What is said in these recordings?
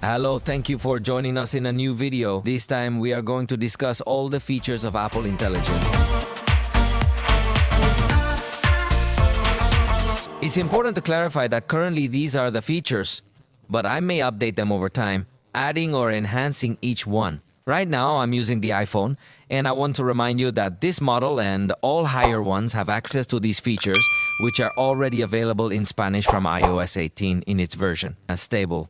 Hello, thank you for joining us in a new video. This time we are going to discuss all the features of Apple Intelligence. It's important to clarify that currently these are the features, but I may update them over time, adding or enhancing each one. Right now I'm using the iPhone, and I want to remind you that this model and all higher ones have access to these features, which are already available in Spanish from iOS 18 in its version as stable.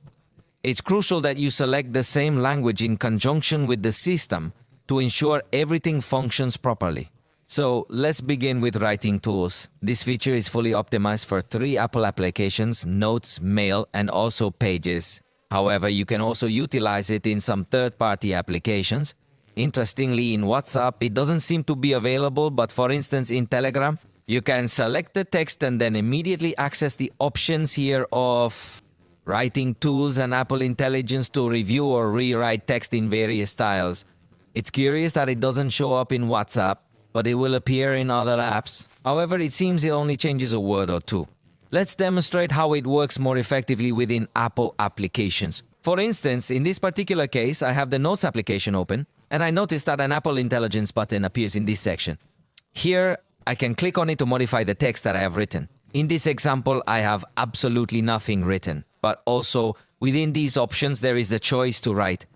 It's crucial that you select the same language in conjunction with the system to ensure everything functions properly. So let's begin with writing tools. This feature is fully optimized for 3 Apple applications: Notes, Mail, and also Pages. However, you can also utilize it in some third-party applications. Interestingly, in WhatsApp, it doesn't seem to be available, but for instance, in Telegram, you can select the text and then immediately access the options here of writing tools and Apple Intelligence to review or rewrite text in various styles. It's curious that it doesn't show up in WhatsApp, but it will appear in other apps. However, it seems it only changes a word or two. Let's demonstrate how it works more effectively within Apple applications. For instance, in this particular case, I have the Notes application open, and I notice that an Apple Intelligence button appears in this section. Here, I can click on it to modify the text that I have written. In this example, I have absolutely nothing written, but also within these options, there is the choice to write.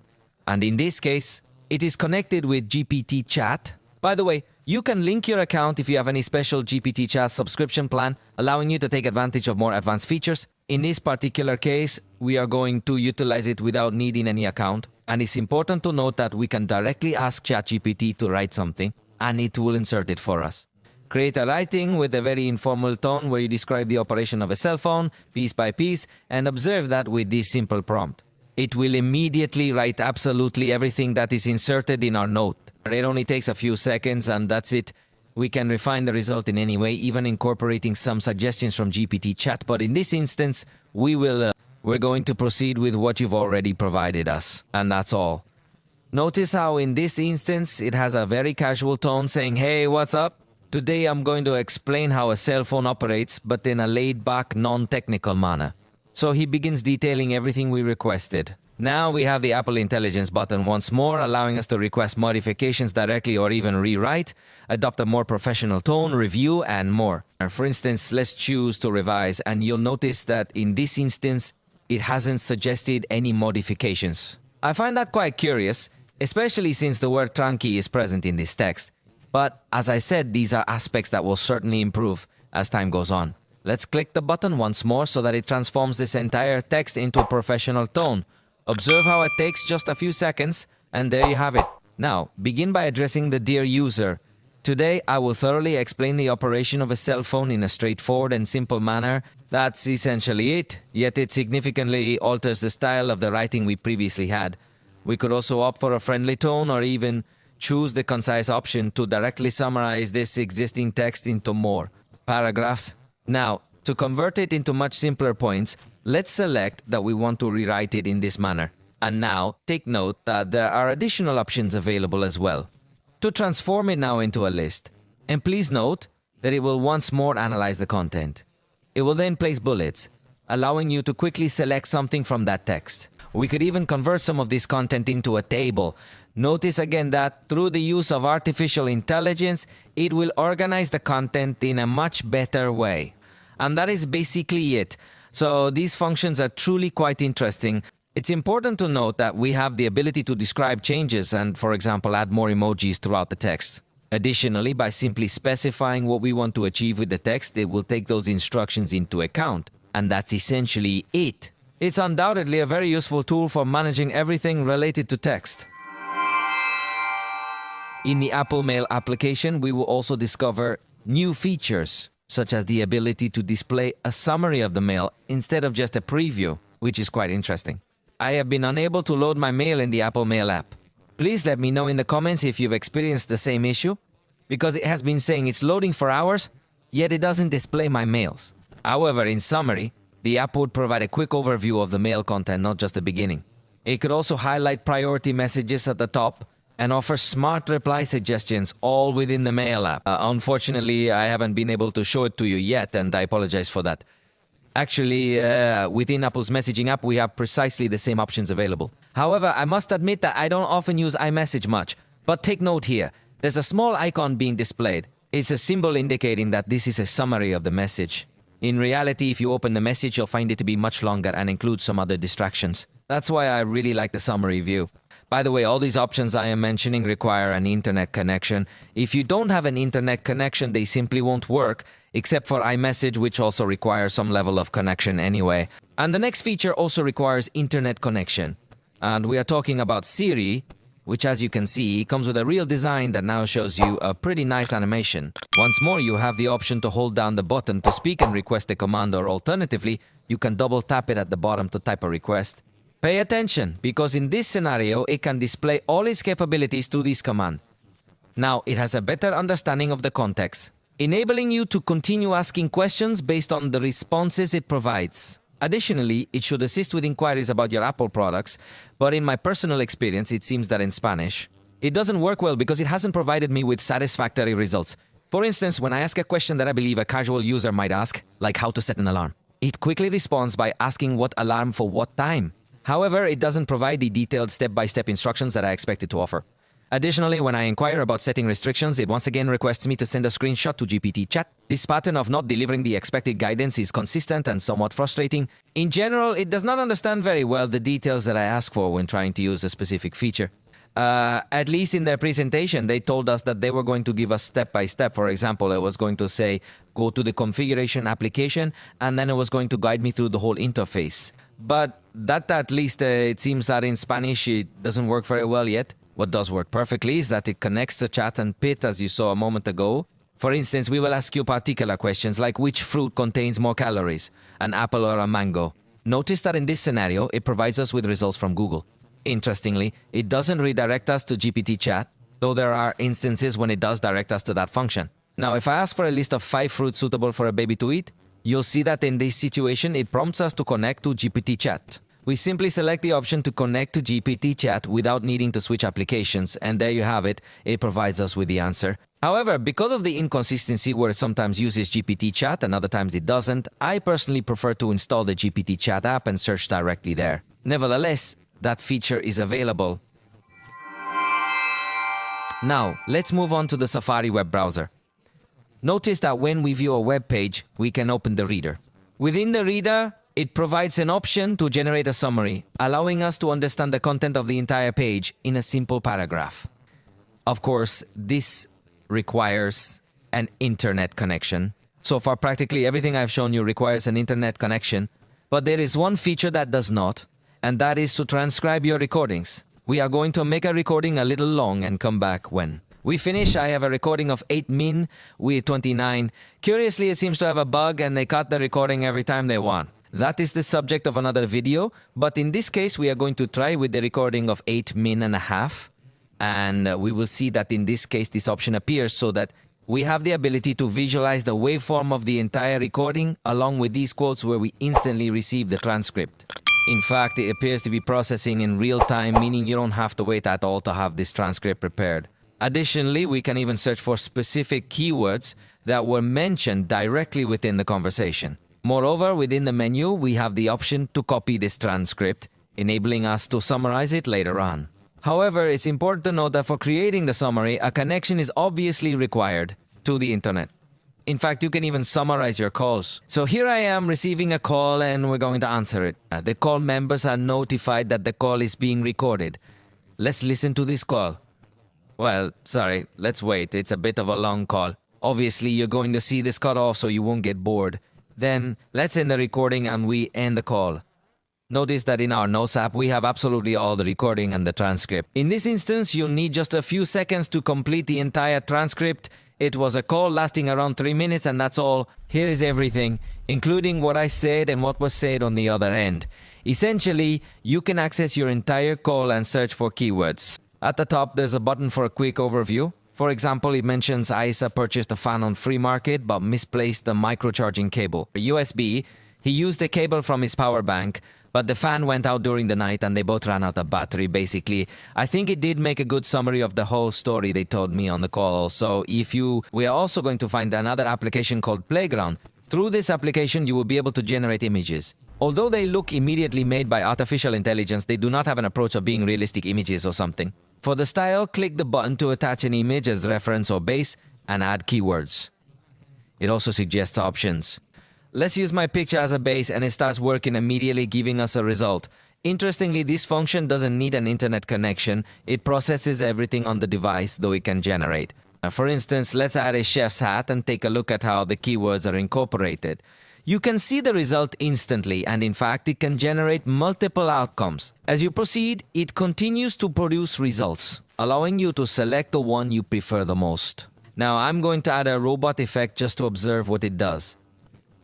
And in this case, it is connected with GPT Chat. By the way, you can link your account if you have any special GPT Chat subscription plan, allowing you to take advantage of more advanced features. In this particular case, we are going to utilize it without needing any account. And it's important to note that we can directly ask ChatGPT to write something, and it will insert it for us. Create a writing with a very informal tone where you describe the operation of a cell phone, piece by piece, and observe that with this simple prompt. It will immediately write absolutely everything that is inserted in our note. It only takes a few seconds, and that's it. We can refine the result in any way, even incorporating some suggestions from GPT Chat, but in this instance, we're going to proceed with what you've already provided us, and that's all. Notice how in this instance, it has a very casual tone saying, "Hey, what's up? Today I'm going to explain how a cell phone operates, but in a laid-back, non-technical manner." So he begins detailing everything we requested. Now we have the Apple Intelligence button once more, allowing us to request modifications directly or even rewrite, adopt a more professional tone, review, and more. For instance, let's choose to revise, and you'll notice that in this instance, it hasn't suggested any modifications. I find that quite curious, especially since the word tranqui is present in this text. But as I said, these are aspects that will certainly improve as time goes on. Let's click the button once more so that it transforms this entire text into a professional tone. Observe how it takes just a few seconds, and there you have it. Now, begin by addressing the dear user. Today, I will thoroughly explain the operation of a cell phone in a straightforward and simple manner. That's essentially it, yet it significantly alters the style of the writing we previously had. We could also opt for a friendly tone or even choose the concise option to directly summarize this existing text into more paragraphs. Now, to convert it into much simpler points, let's select that we want to rewrite it in this manner. And now, take note that there are additional options available as well. To transform it now into a list. And please note that it will once more analyze the content. It will then place bullets, allowing you to quickly select something from that text. We could even convert some of this content into a table. Notice again that through the use of artificial intelligence, it will organize the content in a much better way. And that is basically it. So these functions are truly quite interesting. It's important to note that we have the ability to describe changes and, for example, add more emojis throughout the text. Additionally, by simply specifying what we want to achieve with the text, it will take those instructions into account. And that's essentially it. It's undoubtedly a very useful tool for managing everything related to text. In the Apple Mail application, we will also discover new features, such as the ability to display a summary of the mail instead of just a preview, which is quite interesting. I have been unable to load my mail in the Apple Mail app. Please let me know in the comments if you've experienced the same issue, because it has been saying it's loading for hours, yet it doesn't display my mails. However, in summary, the app would provide a quick overview of the mail content, not just the beginning. It could also highlight priority messages at the top and offer smart reply suggestions all within the Mail app. Unfortunately, I haven't been able to show it to you yet, and I apologize for that. Actually, within Apple's messaging app, we have precisely the same options available. However, I must admit that I don't often use iMessage much. But take note here, there's a small icon being displayed. It's a symbol indicating that this is a summary of the message. In reality, if you open the message, you'll find it to be much longer and include some other distractions. That's why I really like the summary view. By the way, all these options I am mentioning require an internet connection. If you don't have an internet connection, they simply won't work, except for iMessage, which also requires some level of connection anyway. And the next feature also requires internet connection. And we are talking about Siri, which, as you can see, comes with a real design that now shows you a pretty nice animation. Once more, you have the option to hold down the button to speak and request a command, or alternatively, you can double tap it at the bottom to type a request. Pay attention, because in this scenario, it can display all its capabilities through this command. Now, it has a better understanding of the context, enabling you to continue asking questions based on the responses it provides. Additionally, it should assist with inquiries about your Apple products, but in my personal experience, it seems that in Spanish, it doesn't work well because it hasn't provided me with satisfactory results. For instance, when I ask a question that I believe a casual user might ask, like how to set an alarm, it quickly responds by asking what alarm for what time. However, it doesn't provide the detailed step-by-step instructions that I expect it to offer. Additionally, when I inquire about setting restrictions, it once again requests me to send a screenshot to GPT chat. This pattern of not delivering the expected guidance is consistent and somewhat frustrating. In general, it does not understand very well the details that I ask for when trying to use a specific feature. At least in their presentation, they told us that they were going to give us step-by-step. For example, it was going to say, go to the configuration application, and then it was going to guide me through the whole interface. But that at least it seems that in Spanish, it doesn't work very well yet. What does work perfectly is that it connects to chat and pit, as you saw a moment ago. For instance, we will ask you particular questions like which fruit contains more calories, an apple or a mango. Notice that in this scenario, it provides us with results from Google. Interestingly, it doesn't redirect us to GPT chat, though there are instances when it does direct us to that function. Now, if I ask for a list of 5 fruits suitable for a baby to eat, you'll see that in this situation, it prompts us to connect to GPT chat. We simply select the option to connect to GPT chat without needing to switch applications, and there you have it, it provides us with the answer. However, because of the inconsistency where it sometimes uses GPT chat and other times it doesn't, I personally prefer to install the GPT chat app and search directly there. Nevertheless, that feature is available. Now, let's move on to the Safari web browser. Notice that when we view a web page, we can open the reader. Within the reader, it provides an option to generate a summary, allowing us to understand the content of the entire page in a simple paragraph. Of course, this requires an internet connection. So far, practically everything I've shown you requires an internet connection, but there is one feature that does not, and that is to transcribe your recordings. We are going to make a recording a little long and come back when we finish. I have a recording of 8 min with 29. Curiously, it seems to have a bug and they cut the recording every time they want. That is the subject of another video, but in this case, we are going to try with the recording of 8 min and a half, and we will see that in this case, this option appears so that we have the ability to visualize the waveform of the entire recording along with these quotes where we instantly receive the transcript. In fact, it appears to be processing in real time, meaning you don't have to wait at all to have this transcript prepared. Additionally, we can even search for specific keywords that were mentioned directly within the conversation. Moreover, within the menu, we have the option to copy this transcript, enabling us to summarize it later on. However, it's important to note that for creating the summary, a connection is obviously required to the internet. In fact, you can even summarize your calls. So here I am receiving a call and we're going to answer it. The call members are notified that the call is being recorded. Let's listen to this call. Well, sorry, let's wait. It's a bit of a long call. Obviously, you're going to see this cut off so you won't get bored. Then, let's end the recording and we end the call. Notice that in our Notes app, we have absolutely all the recording and the transcript. In this instance, you'll need just a few seconds to complete the entire transcript. It was a call lasting around 3 minutes and that's all. Here is everything, including what I said and what was said on the other end. Essentially, you can access your entire call and search for keywords. At the top, there's a button for a quick overview. For example, it mentions Isa purchased a fan on free market but misplaced the microcharging cable. USB, he used a cable from his power bank, but the fan went out during the night and they both ran out of battery, basically. I think it did make a good summary of the whole story they told me on the call. So we are also going to find another application called Playground. Through this application, you will be able to generate images. Although they look immediately made by artificial intelligence, they do not have an approach of being realistic images or something. For the style, click the button to attach an image as reference or base and add keywords. It also suggests options. Let's use my picture as a base and it starts working immediately, giving us a result. Interestingly, this function doesn't need an internet connection. It processes everything on the device, though it can generate. For instance, let's add a chef's hat and take a look at how the keywords are incorporated. You can see the result instantly, and in fact, it can generate multiple outcomes. As you proceed, it continues to produce results, allowing you to select the one you prefer the most. Now, I'm going to add a robot effect just to observe what it does.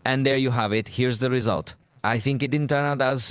And there you have it. Here's the result. I think it didn't turn out as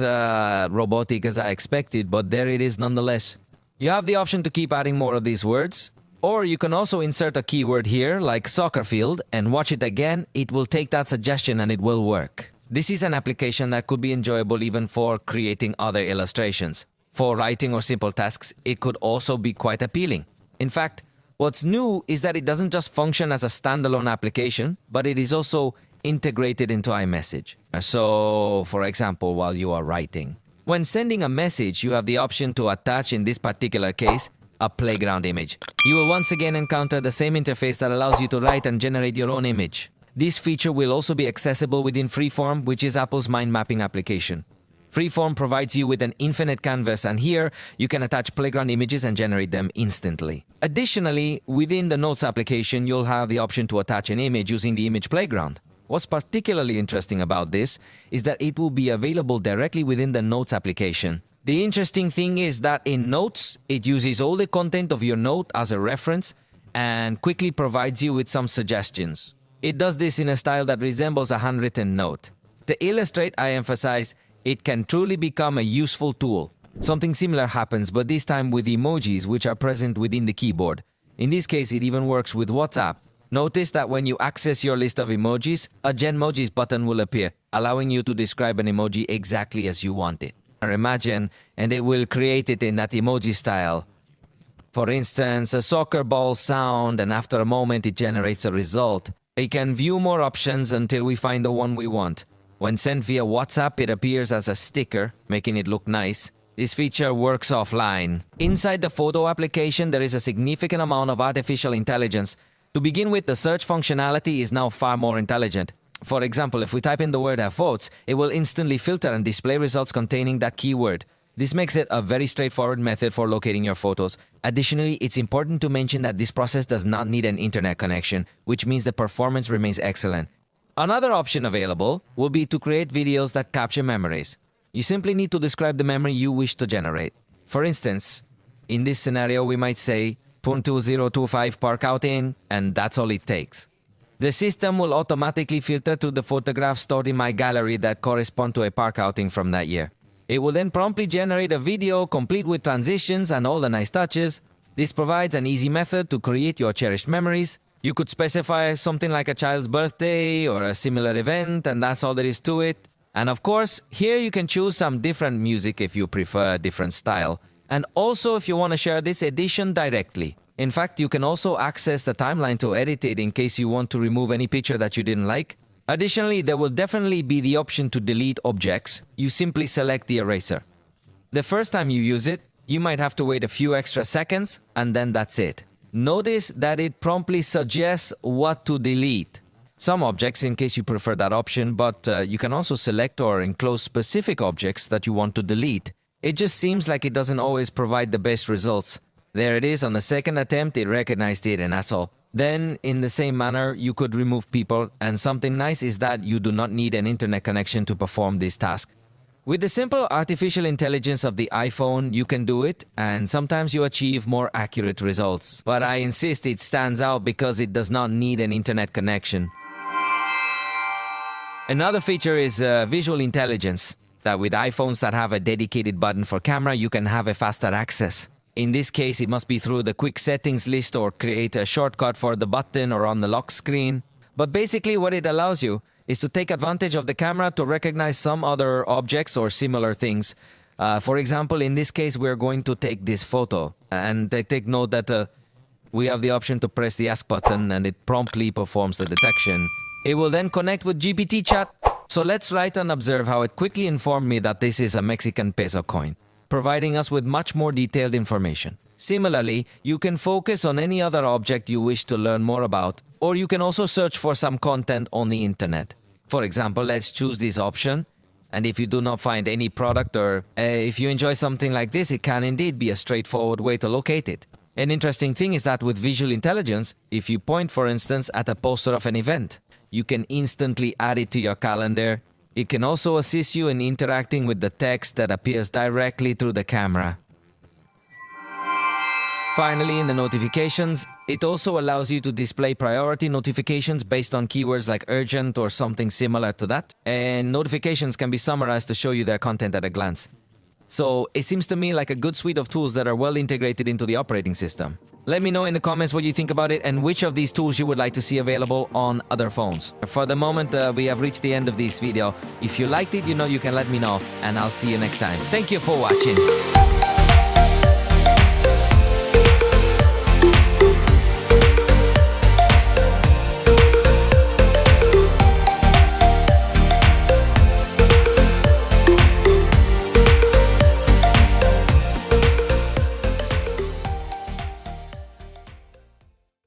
robotic as I expected, but there it is nonetheless. You have the option to keep adding more of these words. Or you can also insert a keyword here, like soccer field, and watch it again. It will take that suggestion and it will work. This is an application that could be enjoyable even for creating other illustrations. For writing or simple tasks, it could also be quite appealing. In fact, what's new is that it doesn't just function as a standalone application, but it is also integrated into iMessage. So, for example, while you are writing. When sending a message, you have the option to attach, in this particular case, a playground image. You will once again encounter the same interface that allows you to write and generate your own image. This feature will also be accessible within Freeform, which is Apple's mind mapping application. Freeform provides you with an infinite canvas, and here you can attach playground images and generate them instantly. Additionally, within the Notes application, you'll have the option to attach an image using the image playground. What's particularly interesting about this is that it will be available directly within the Notes application. The interesting thing is that in Notes, it uses all the content of your note as a reference and quickly provides you with some suggestions. It does this in a style that resembles a handwritten note. To illustrate, I emphasize, it can truly become a useful tool. Something similar happens, but this time with emojis, which are present within the keyboard. In this case, it even works with WhatsApp. Notice that when you access your list of emojis, a Genmojis button will appear, allowing you to describe an emoji exactly as you want it. Or imagine, and it will create it in that emoji style. For instance, a soccer ball sound, and after a moment it generates a result. We can view more options until we find the one we want. When sent via WhatsApp, it appears as a sticker, making it look nice. This feature works offline. Inside the photo application, there is a significant amount of artificial intelligence. To begin with, the search functionality is now far more intelligent. For example, if we type in the word "have votes," it will instantly filter and display results containing that keyword. This makes it a very straightforward method for locating your photos. Additionally, it's important to mention that this process does not need an internet connection, which means the performance remains excellent. Another option available will be to create videos that capture memories. You simply need to describe the memory you wish to generate. For instance, in this scenario, we might say, 2025 park outing, and that's all it takes. The system will automatically filter through the photographs stored in my gallery that correspond to a park outing from that year. It will then promptly generate a video complete with transitions and all the nice touches. This provides an easy method to create your cherished memories. You could specify something like a child's birthday or a similar event, and that's all there is to it. And of course, here you can choose some different music if you prefer a different style. And also if you want to share this edition directly. In fact, you can also access the timeline to edit it in case you want to remove any picture that you didn't like. Additionally, there will definitely be the option to delete objects. You simply select the eraser. The first time you use it, you might have to wait a few extra seconds, and then that's it. Notice that it promptly suggests what to delete. Some objects, in case you prefer that option, but you can also select or enclose specific objects that you want to delete. It just seems like it doesn't always provide the best results. There it is, on the second attempt it recognized it, and that's all. Then, in the same manner, you could remove people, and something nice is that you do not need an internet connection to perform this task. With the simple artificial intelligence of the iPhone, you can do it, and sometimes you achieve more accurate results. But I insist it stands out because it does not need an internet connection. Another feature is visual intelligence, that with iPhones that have a dedicated button for camera, you can have a faster access. In this case, it must be through the quick settings list or create a shortcut for the button or on the lock screen. But basically what it allows you is to take advantage of the camera to recognize some other objects or similar things. For example, in this case, we're going to take this photo. And take note that we have the option to press the ask button and it promptly performs the detection. It will then connect with GPT chat. So let's write and observe how it quickly informed me that this is a Mexican peso coin, providing us with much more detailed information. Similarly, you can focus on any other object you wish to learn more about, or you can also search for some content on the internet. For example, let's choose this option. And if you do not find any product or if you enjoy something like this, it can indeed be a straightforward way to locate it. An interesting thing is that with visual intelligence, if you point, for instance, at a poster of an event, you can instantly add it to your calendar. It can also assist you in interacting with the text that appears directly through the camera. Finally, in the notifications, it also allows you to display priority notifications based on keywords like urgent or something similar to that. And notifications can be summarized to show you their content at a glance. So it seems to me like a good suite of tools that are well integrated into the operating system. Let me know in the comments what you think about it and which of these tools you would like to see available on other phones. For the moment, we have reached the end of this video. If you liked it, you can let me know, and I'll see you next time. Thank you for watching.